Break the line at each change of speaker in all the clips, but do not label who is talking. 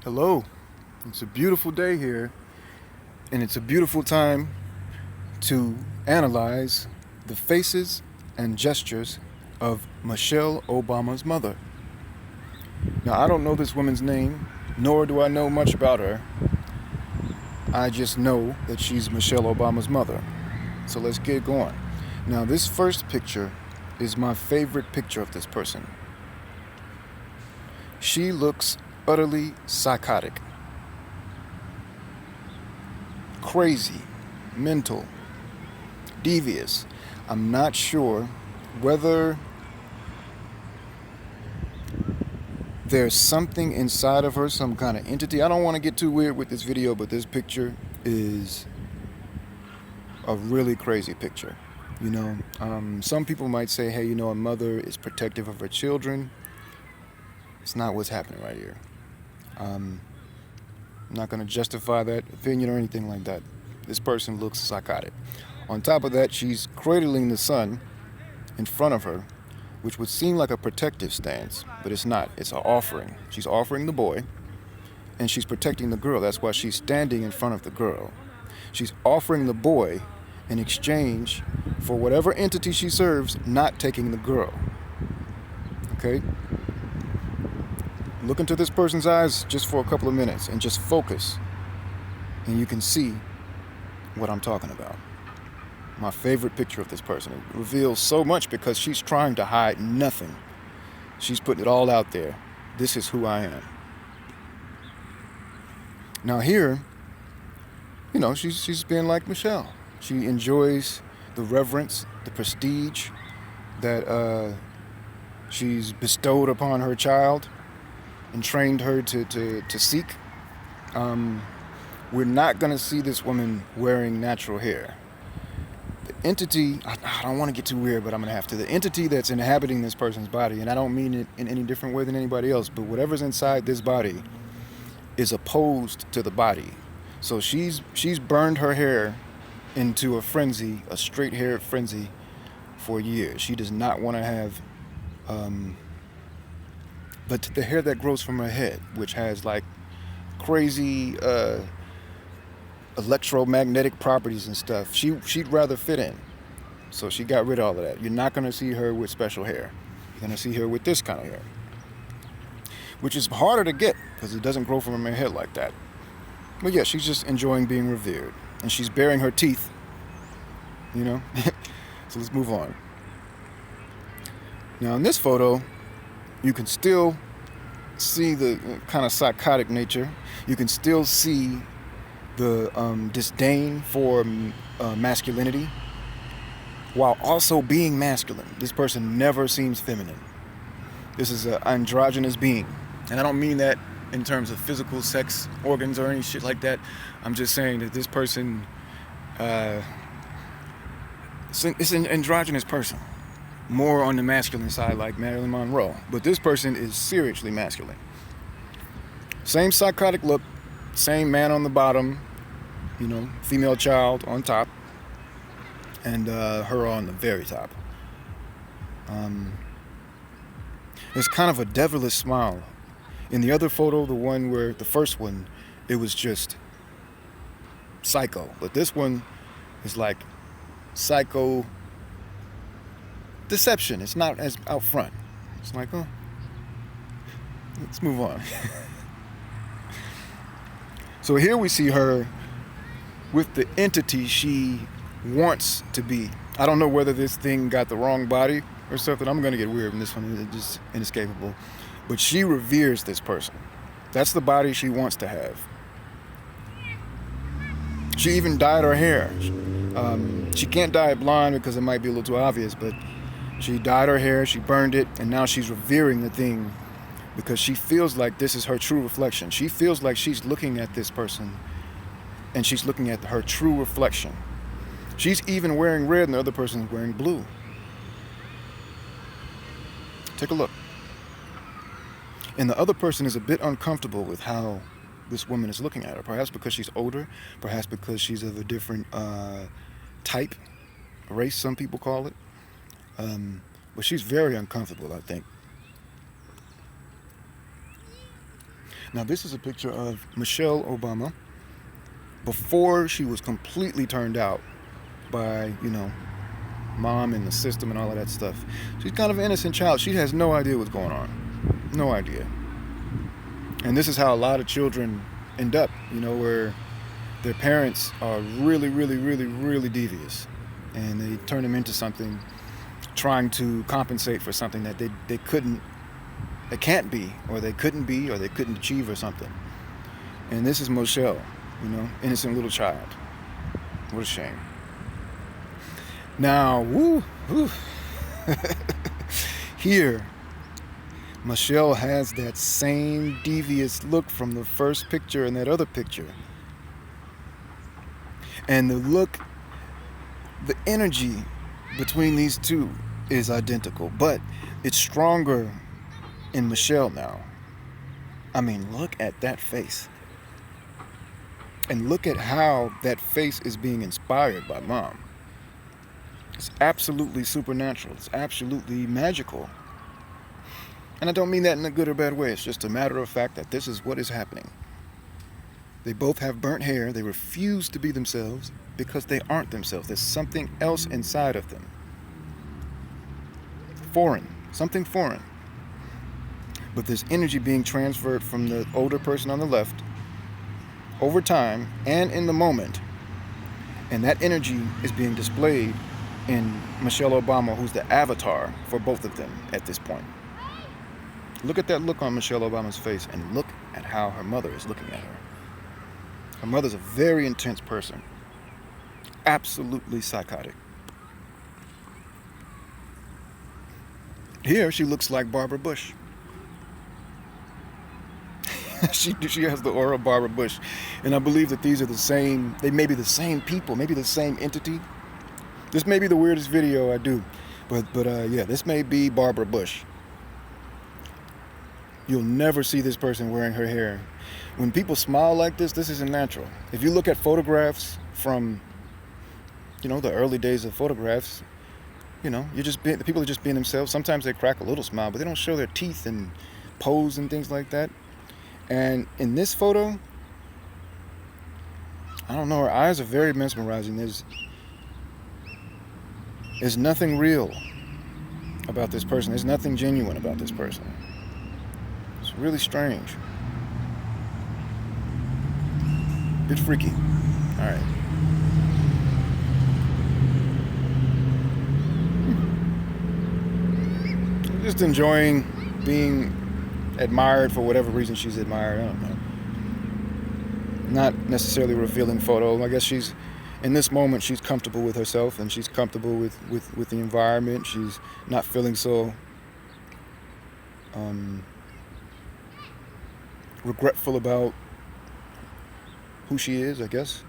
Hello, it's a beautiful day here, and it's a beautiful time to analyze the faces and gestures of Michelle Obama's mother. Now, I don't know this woman's name, nor do I know much about her. I just know that she's Michelle Obama's mother. So let's get going. Now, this first picture is my favorite picture of this person. She looks utterly psychotic, crazy, mental, devious. I'm not sure whether there's something inside of her, some kind of entity. I don't want to get too weird with this video, but this picture is a really crazy picture. Some people might say, hey, a mother is protective of her children. It's not what's happening right here. I'm not going to justify that opinion or anything like that. This person looks psychotic. On top of that, she's cradling the son in front of her, which would seem like a protective stance, but it's not. It's an offering. She's offering the boy, and she's protecting the girl. That's why she's standing in front of the girl. She's offering the boy in exchange for whatever entity she serves not taking the girl. Okay? Look into this person's eyes just for a couple of minutes and just focus, and you can see what I'm talking about. My favorite picture of this person. It reveals so much because she's trying to hide nothing. She's putting it all out there. This is who I am. Now here, she's being like Michelle. She enjoys the reverence, the prestige that she's bestowed upon her child and trained her to seek. We're not going to see this woman wearing natural hair. The entity, I don't want to get too weird, but I'm going to have to. The entity that's inhabiting this person's body, and I don't mean it in any different way than anybody else, but whatever's inside this body is opposed to the body. So she's burned her hair into a frenzy, a straight-haired frenzy for years. She does not want to have but the hair that grows from her head, which has like crazy electromagnetic properties and stuff, she'd rather fit in. So she got rid of all of that. You're not going to see her with special hair. You're going to see her with this kind of hair, which is harder to get because it doesn't grow from her head like that. But yeah, she's just enjoying being revered, and she's baring her teeth. So let's move on. Now in this photo, you can still see the kind of psychotic nature. You can still see the disdain for masculinity while also being masculine. This person never seems feminine. This is an androgynous being. And I don't mean that in terms of physical sex organs or any shit like that. I'm just saying that this person, it's an androgynous person. More on the masculine side like Marilyn Monroe. But this person is seriously masculine. Same psychotic look, same man on the bottom, female child on top, and her on the very top. There's kind of a devilish smile. In the other photo, the first one, it was just psycho. But this one is like psycho deception. It's not as out front. It's like, let's move on. So here we see her with the entity she wants to be. I don't know whether this thing got the wrong body or something. I'm going to get weird in this one. It's just inescapable. But she reveres this person. That's the body she wants to have. She even dyed her hair. She can't dye it blonde because it might be a little too obvious, but she dyed her hair, she burned it, and now she's revering the thing because she feels like this is her true reflection. She feels like she's looking at this person and she's looking at her true reflection. She's even wearing red and the other person's wearing blue. Take a look. And the other person is a bit uncomfortable with how this woman is looking at her. Perhaps because she's older, perhaps because she's of a different type, race, some people call it. But she's very uncomfortable, I think. Now, this is a picture of Michelle Obama before she was completely turned out by, mom and the system and all of that stuff. She's kind of an innocent child. She has no idea what's going on. No idea. And this is how a lot of children end up, where their parents are really, really, really, really devious. And they turn them into something, trying to compensate for something that they can't be, or they couldn't be, or they couldn't achieve or something. And this is Michelle, innocent little child. What a shame. Now, woo. Here, Michelle has that same devious look from the first picture and that other picture. And the energy between these two is identical, but it's stronger in Michelle now. I mean, look at that face. And look at how that face is being inspired by mom. It's absolutely supernatural. It's absolutely magical. And I don't mean that in a good or bad way. It's just a matter of fact that this is what is happening. They both have burnt hair. They refuse to be themselves because they aren't themselves. There's something else inside of them. Foreign. Something foreign. But there's energy being transferred from the older person on the left over time and in the moment. And that energy is being displayed in Michelle Obama, who's the avatar for both of them at this point. Look at that look on Michelle Obama's face, and look at how her mother is looking at her. Her mother's a very intense person. Absolutely psychotic. Here, she looks like Barbara Bush. She has the aura of Barbara Bush. And I believe that these are they may be the same people, maybe the same entity. This may be the weirdest video I do, but yeah, this may be Barbara Bush. You'll never see this person wearing her hair. When people smile like this isn't natural. If you look at photographs from, the early days of photographs, the people are just being themselves. Sometimes they crack a little smile, but they don't show their teeth and pose and things like that. And in this photo, I don't know, her eyes are very mesmerizing. There's nothing real about this person. There's nothing genuine about this person. It's really strange. Bit freaky. All right. Just enjoying being admired for whatever reason she's admired. I don't know. Not necessarily a revealing photo. I guess in this moment, she's comfortable with herself and she's comfortable with the environment. She's not feeling so regretful about who she is, I guess.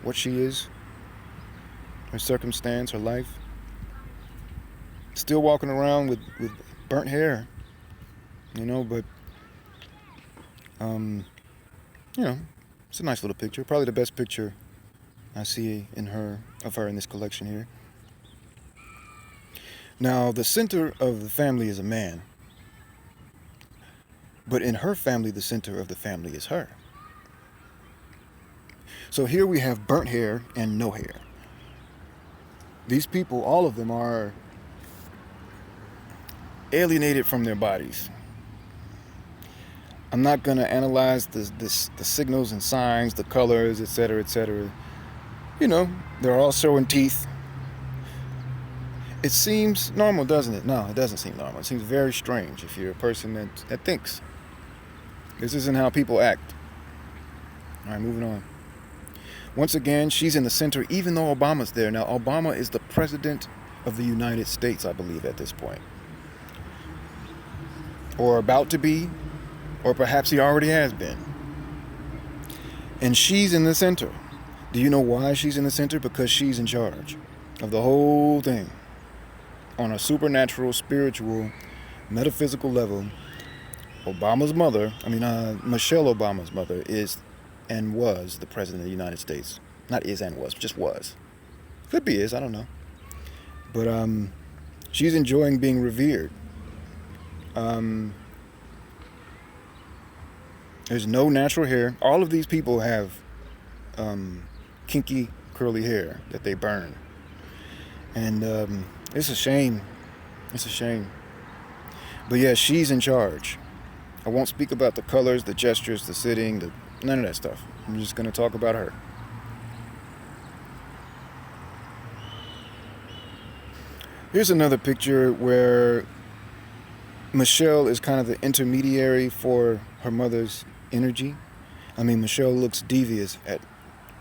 What she is. Her circumstance, her life. Still walking around with burnt hair. But it's a nice little picture. Probably the best picture I see of her in this collection here. Now, the center of the family is a man. But in her family, the center of the family is her. So here we have burnt hair and no hair. These people, all of them, are alienated from their bodies. I'm not going to analyze the signals and signs, the colors, etc., etc. They're all showing teeth. It seems normal, doesn't it? No, it doesn't seem normal. It seems very strange if you're a person that thinks. This isn't how people act. All right, moving on. Once again, she's in the center, even though Obama's there. Now, Obama is the president of the United States, I believe, at this point. Or about to be. Or perhaps he already has been. And she's in the center. Do you know why she's in the center? Because she's in charge of the whole thing. On a supernatural, spiritual, metaphysical level, Michelle Obama's mother is and was the president of the United States. Not is and was, just was. Could be is, I don't know. But she's enjoying being revered. There's no natural hair. All of these people have kinky, curly hair that they burn. And it's a shame. It's a shame. But yeah, she's in charge. I won't speak about the colors, the gestures, the sitting, none of that stuff. I'm just going to talk about her. Here's another picture where Michelle is kind of the intermediary for her mother's energy. I mean, Michelle looks devious at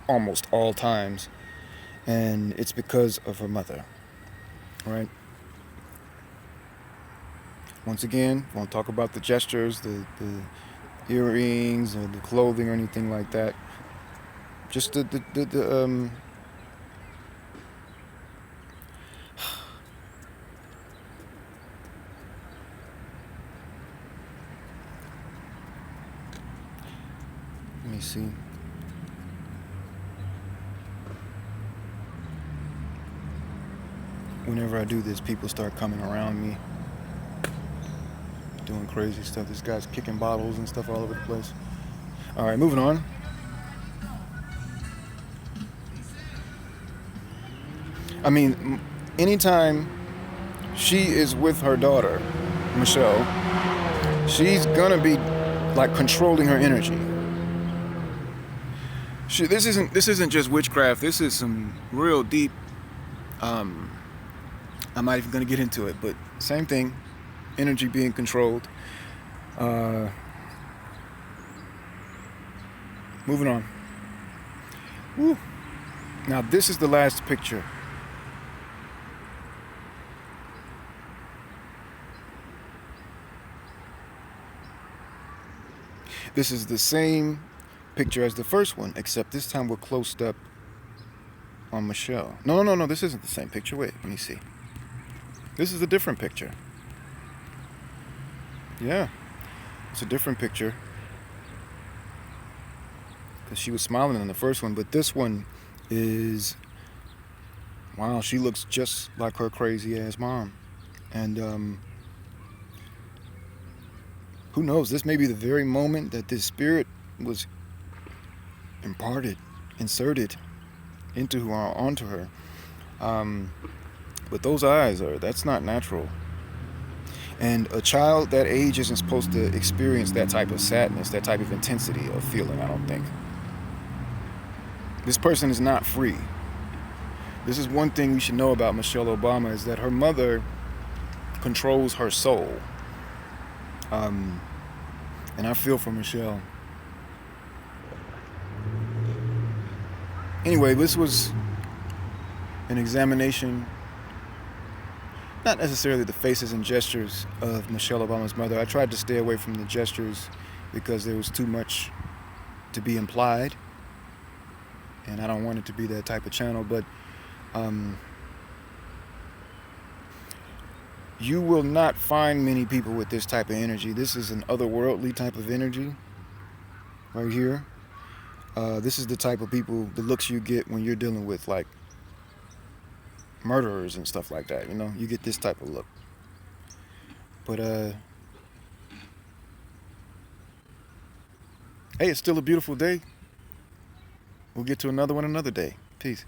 almost all times, and it's because of her mother, right? Once again, won't talk about the gestures, the earrings, or the clothing, or anything like that. Just the let me see. Whenever I do this, people start coming around me, doing crazy stuff. This guy's kicking bottles and stuff all over the place. All right, moving on. I mean, anytime she is with her daughter, Michelle, she's gonna be like controlling her energy. This isn't just witchcraft. This is some real deep. I'm not even gonna get into it, but same thing. Energy being controlled. Moving on. Woo. Now this is the last picture. This is the same picture as the first one, except this time we're closed up on Michelle. No, this isn't the same picture. Wait, let me see. This is a different picture. Yeah, it's a different picture. Because she was smiling in the first one, but this one is, wow, she looks just like her crazy ass mom. And who knows, this may be the very moment that this spirit was inserted onto her. But those eyes that's not natural. And a child that age isn't supposed to experience that type of sadness, that type of intensity of feeling, I don't think. This person is not free. This is one thing we should know about Michelle Obama, is that her mother controls her soul. And I feel for Michelle. Anyway, this was an examination, not necessarily the faces and gestures of Michelle Obama's mother. I tried to stay away from the gestures because there was too much to be implied, and I don't want it to be that type of channel, but you will not find many people with this type of energy. This is an otherworldly type of energy right here. This is the type of people, the looks you get when you're dealing with like murderers and stuff like that. You know, you get this type of look. But hey, it's still a beautiful day. We'll get to another one another day. Peace.